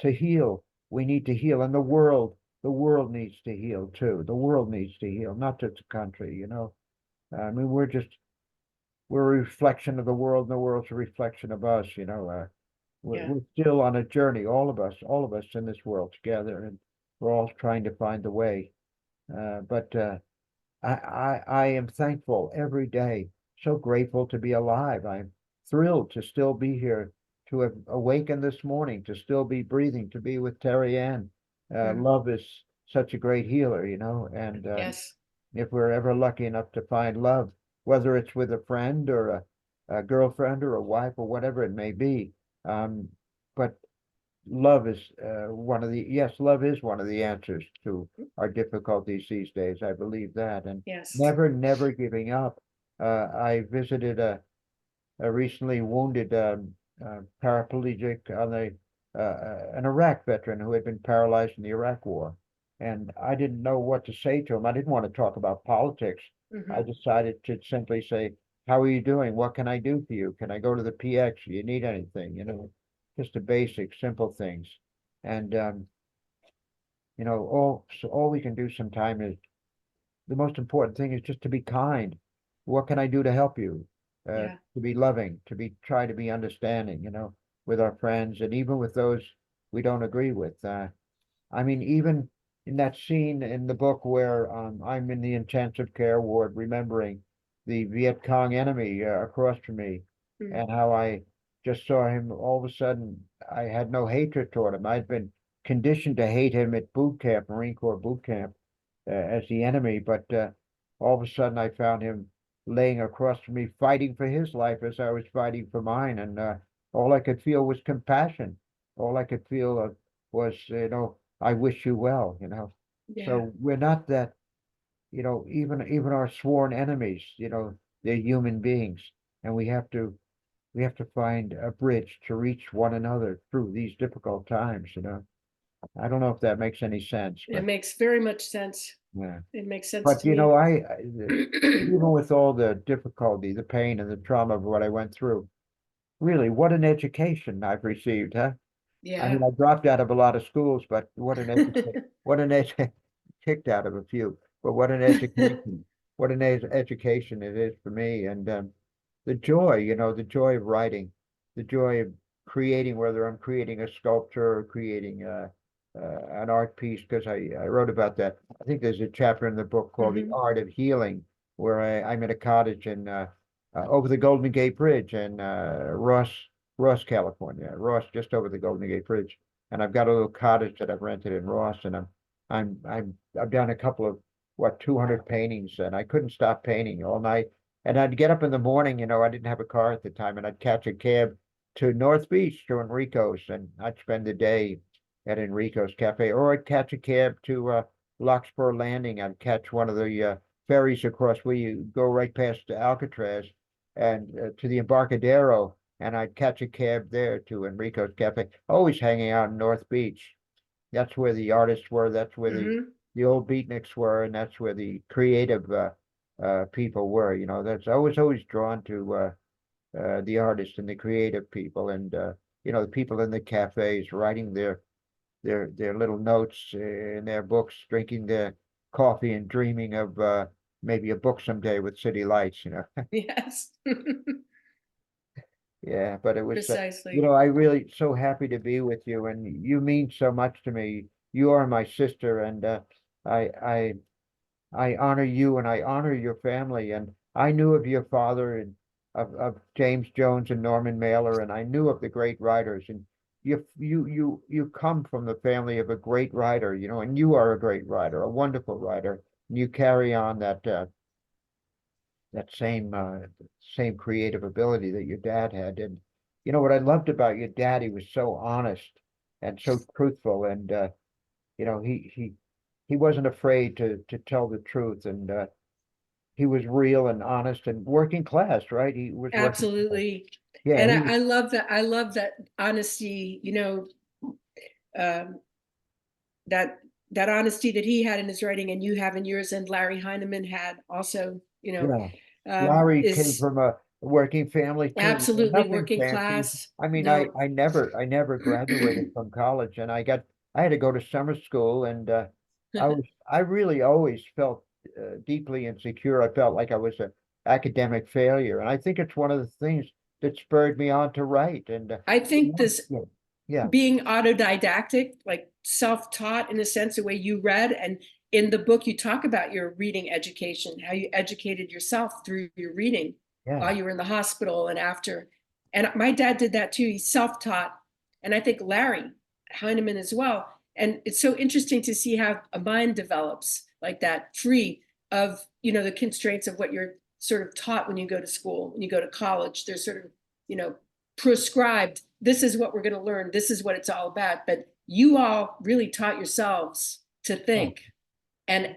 to heal. We need to heal, and the world needs to heal too. The world needs to heal, not just the country. I mean, we're a reflection of the world, and the world's a reflection of us. Yeah. We're still on a journey, all of us in this world together, and we're all trying to find the way. But I am thankful every day, so grateful to be alive. I'm thrilled to still be here, to have awakened this morning, to still be breathing, to be with Terry Ann. Mm. Love is such a great healer. And Yes. if we're ever lucky enough to find love, whether it's with a friend or a girlfriend or a wife or whatever it may be, um, but love is love is one of the answers to our difficulties these days. I believe that, and Yes. never giving up. I visited a recently wounded paraplegic on an Iraq veteran who had been paralyzed in the Iraq War, and I didn't know what to say to him. I didn't want to talk about politics. I Hmm. decided to simply say, "How are you doing? What can I do for you? Can I go to the PX? Do you need anything?" Just the basic, simple things. And all we can do sometime is, the most important thing is just to be kind. What can I do to help you? Yeah. To be loving, try to be understanding, with our friends, and even with those we don't agree with. I mean, even in that scene in the book where I'm in the intensive care ward, remembering the Viet Cong enemy across from me, Mm. and how I just saw him all of a sudden. I had no hatred toward him. I'd been conditioned to hate him at boot camp, Marine Corps boot camp, as the enemy. But all of a sudden, I found him laying across from me, fighting for his life as I was fighting for mine. And all I could feel was compassion. All I could feel was, I wish you well. Yeah. So we're not that, even our sworn enemies, they're human beings, and we have to find a bridge to reach one another through these difficult times. I don't know if that makes any sense, It but makes very much sense. yeah. It makes sense But to me. even with all the difficulty, the pain, and the trauma of what I went through, really, what an education I've received, huh? I mean, Yeah. I dropped out of a lot of schools, but what an education, kicked out of a few, but what an education, education it is for me. And the joy, the joy of writing, the joy of creating, whether I'm creating a sculpture or creating an art piece, because I wrote about that. I think there's a chapter in the book called The Art of Healing, where I'm in a cottage in over the Golden Gate Bridge in Ross, California. Ross, just over the Golden Gate Bridge. And I've got a little cottage that I've rented in Ross, and I've done a couple of 200 paintings, and I couldn't stop painting all night. And I'd get up in the morning, I didn't have a car at the time, and I'd catch a cab to North Beach, to Enrico's, and I'd spend the day at Enrico's Cafe, or I'd catch a cab to Larkspur Landing. I'd catch one of the ferries across where you go right past Alcatraz and to the Embarcadero, and I'd catch a cab there to Enrico's Cafe, always hanging out in North Beach. That's where the artists were. That's where the old beatniks were, and that's where the creative people were. That's I was always drawn to the artists and the creative people, and the people in the cafes writing their little notes in their books, drinking their coffee and dreaming of maybe a book someday with city lights. Yes. Yeah, but it was Precisely. I really so happy to be with you, and you mean so much to me. You are my sister, and I I honor you, and I honor your family. And I knew of your father, and of James Jones and Norman Mailer, and I knew of the great writers. And you come from the family of a great writer, and you are a great writer, a wonderful writer. And you carry on that same creative ability that your dad had. And what I loved about your dad, he was so honest and so truthful, and he wasn't afraid to tell the truth, and he was real and honest and working class, right? He was working class. Absolutely. Yeah, And he was, I love that. I love that honesty, um, that honesty that he had in his writing and you have in yours, and Larry Heineman had also, yeah. Larry came is from a working family too. absolutely Nothing working fancy. class. I mean, No. I never graduated from college, and I had to go to summer school, and I really always felt deeply insecure. I felt like I was an academic failure, and I think it's one of the things that spurred me on to write. And I think this yeah, being autodidactic, like self-taught in a sense, the way you read, and in the book you talk about your reading education, how you educated yourself through your reading yeah, while you were in the hospital and after. And my dad did that too. He's self-taught. And I think Larry Heineman as well. And it's so interesting to see how a mind develops like that, free of, the constraints of what you're sort of taught when you go to school, when you go to college. There's sort of, prescribed, this is what we're going to learn, this is what it's all about. But you all really taught yourselves to think. And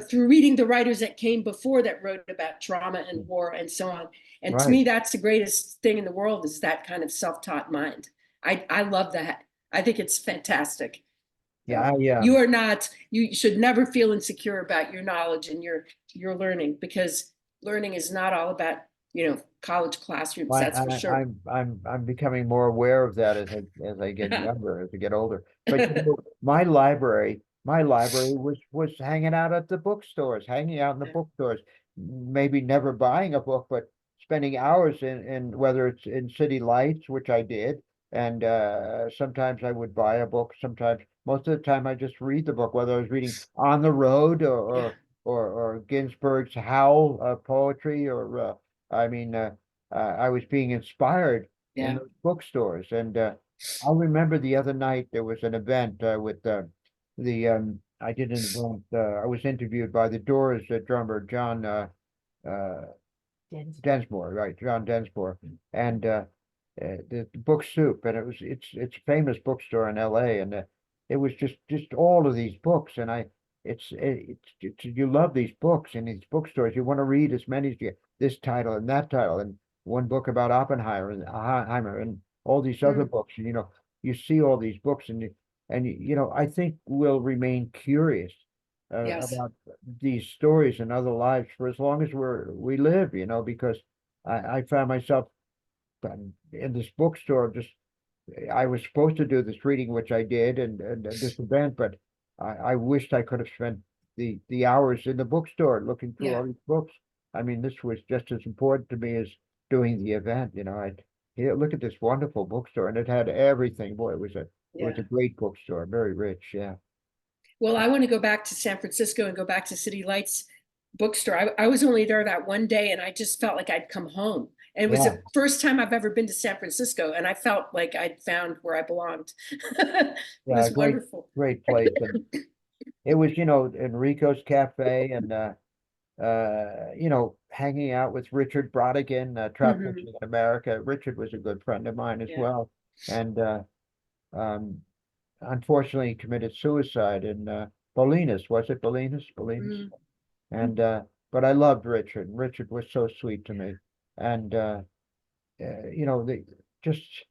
through reading the writers that came before that wrote about trauma and war and so on. And to right. me, that's the greatest thing in the world, is that kind of self-taught mind. I love that. I think it's fantastic. Yeah, You should never feel insecure about your knowledge and your learning, because learning is not all about, college classrooms, that's for sure. I'm becoming more aware of that as I get younger, as I get older. But my library was hanging out at the bookstores, hanging out in the bookstores, maybe never buying a book, but spending hours in whether it's in City Lights, which I did, and sometimes I would buy a book. Sometimes, most of the time, I just read the book, whether I was reading On the Road or Ginsberg's Howl poetry, or I mean, I was being inspired in those bookstores, and I remember the other night there was an event with I did an event. I was interviewed by the Doors drummer John uh, Densmore, right? John Densmore, and the book Soup, and it's a famous bookstore in L.A. and it was just all of these books, and it's you love these books in these bookstores. You want to read as many as you this title and that title, and one book about Oppenheimer and all these other Mm, books, and you see all these books, and I think we'll remain curious yes. about these stories and other lives for as long as we live, because I found myself in this bookstore. Just I was supposed to do this reading, which I did, and this event, but I wished I could have spent the hours in the bookstore looking through Yeah. all these books. I mean, this was just as important to me as doing the event. Here, look at this wonderful bookstore, and it had everything. Boy, it was Yeah. a great bookstore, very rich. Yeah. Well, I want to go back to San Francisco and go back to City Lights bookstore. I was only there that one day and I just felt like I'd come home. And it was Yeah. the first time I've ever been to San Francisco, and I felt like I'd found where I belonged. It Yeah, was wonderful. great place. And it was, Enrico's Cafe and hanging out with Richard Brodigan, Mhm. Trafficking in America. Richard was a good friend of mine as Yeah. well. And um unfortunately he committed suicide in Bolinas. Was it Bolinas? Bolinas. Mm. And but I loved Richard. Richard was so sweet to me. And the just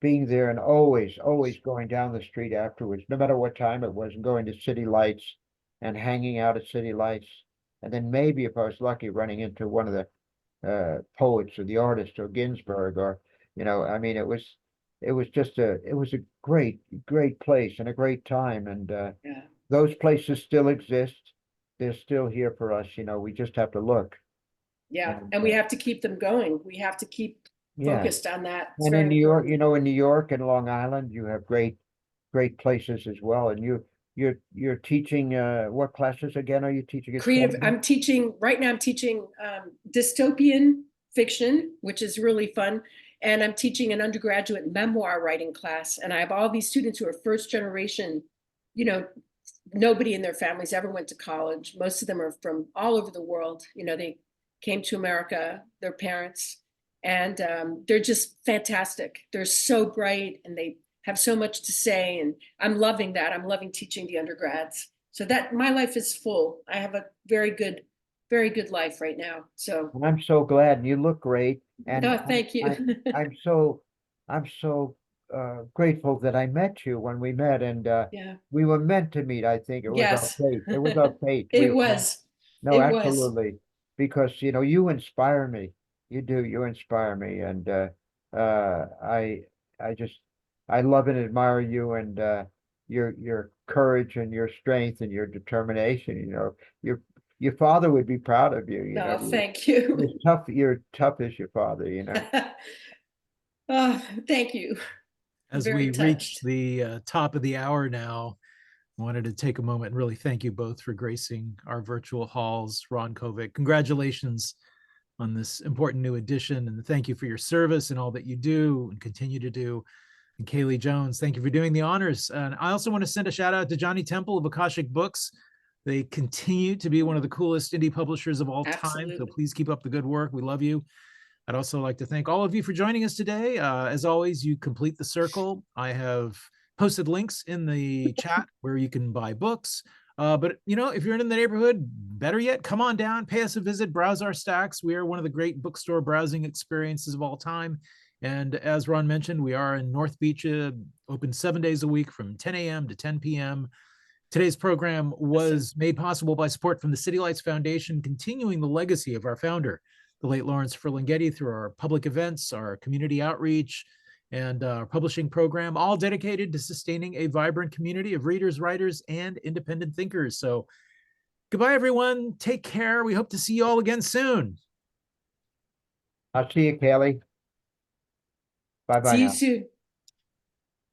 being there and always going down the street afterwards, no matter what time it was, and going to City Lights and hanging out at City Lights. And then maybe if I was lucky, running into one of the poets or the artist or Ginsberg or, I mean, it was a great place and a great time. And Yeah. those places still exist. They're still here for us. We just have to look. Yeah. And And we have to keep them going. We have to keep yeah. focused on that. It's And very in New York, important. in New York and Long Island, you have great places as well. And you're teaching what classes again are you teaching at Creative. Stanford? I'm teaching right now. I'm teaching dystopian fiction, which is really fun. And I'm teaching an undergraduate memoir writing class. And I have all these students who are first generation, you know, nobody in their families ever went to college. Most of them are from all over the world. They came to America, their parents, and they're just fantastic. They're so bright and they have so much to say. And I'm loving that. I'm loving teaching the undergrads. So that my life is full. I have a very good life right now. So, And I'm so glad, and you look great. And oh, thank you. I'm so grateful that I met you when we met, and Yeah. we were meant to meet. I think it was our Yes. fate. It was our fate. We It were meant. was. No, It was. absolutely, because you inspire me. You do. You inspire me, and uh, I I just I love and admire you, and your courage and your strength and your determination. Your father would be proud of you. No, thank you. You're tough as your father. Oh, thank you. I'm As very we reach touched. the top of the hour now, I wanted to take a moment and really thank you both for gracing our virtual halls. Ron Kovic, congratulations on this important new edition, and thank you for your service and all that you do and continue to do. And Kaylie Jones, thank you for doing the honors. And I also want to send a shout out to Johnny Temple of Akashic Books. They continue to be one of the coolest indie publishers of all time. So Absolutely. please keep up the good work. We love you. I'd also like to thank all of you for joining us today. As always, you complete the circle. I have posted links in the chat where you can buy books. But if you're in the neighborhood, better yet, come on down, pay us a visit, browse our stacks. We are one of the great bookstore browsing experiences of all time. And as Ron mentioned, we are in North Beach, open 7 days a week from 10 a.m. to 10 p.m. Today's program was made possible by support from the City Lights Foundation, continuing the legacy of our founder, the late Lawrence Ferlinghetti, through our public events, our community outreach, and our publishing program, all dedicated to sustaining a vibrant community of readers, writers, and independent thinkers. So goodbye, everyone. Take care. We hope to see you all again soon. I'll see you, Kaylee. Bye bye See you now. soon.